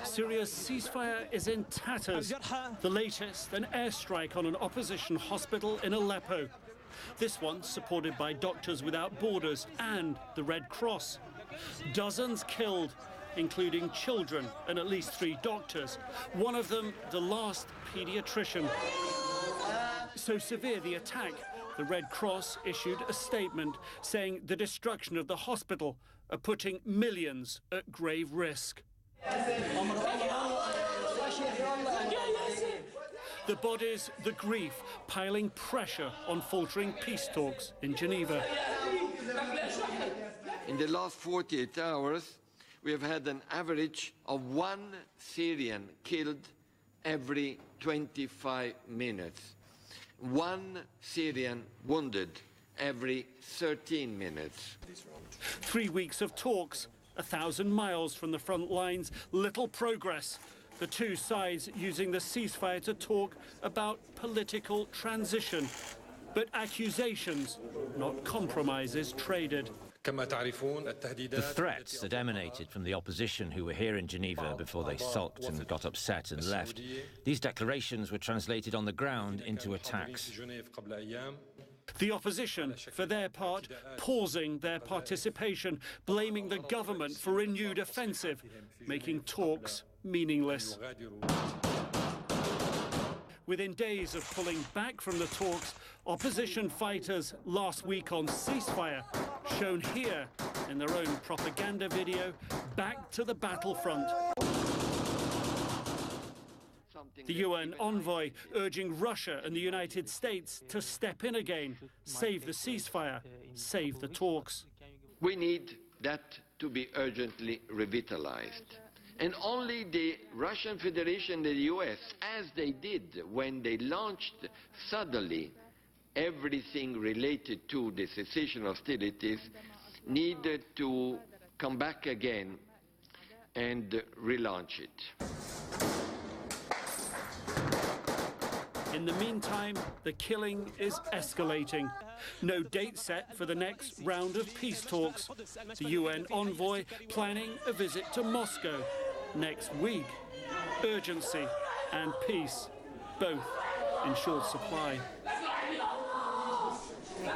Syria's ceasefire is in tatters. The latest, an airstrike on an opposition hospital in Aleppo. This one supported by Doctors Without Borders and the Red Cross. Dozens killed, including children and at least 3 doctors. One of them, the last pediatrician. So severe the attack, the Red Cross issued a statement saying the destruction of the hospital are putting millions at grave risk. The bodies, the grief, piling pressure on faltering peace talks in Geneva. In the last 48 hours, we have had an average of 1 Syrian killed every 25 minutes. 1 Syrian wounded every 13 minutes. 3 weeks of talks, 1,000 miles from the front lines, little progress. The two sides using the ceasefire to talk about political transition. But accusations, not compromises, traded. The threats that emanated from the opposition who were here in Geneva before they sulked and got upset and left, these declarations were translated on the ground into attacks. The opposition, for their part, pausing their participation, blaming the government for renewed offensive, making talks meaningless. Within days of pulling back from the talks, opposition fighters last week on ceasefire, shown here in their own propaganda video, back to the battlefront. The UN envoy urging Russia and the United States to step in again, save the ceasefire, save the talks. We need that to be urgently revitalized. And only the Russian Federation and the US, as they did when they launched suddenly everything related to the cessation hostilities, needed to come back again and relaunch it. In the meantime, the killing is escalating. No date set for the next round of peace talks. The UN envoy planning a visit to Moscow next week. Urgency and peace, both in short supply.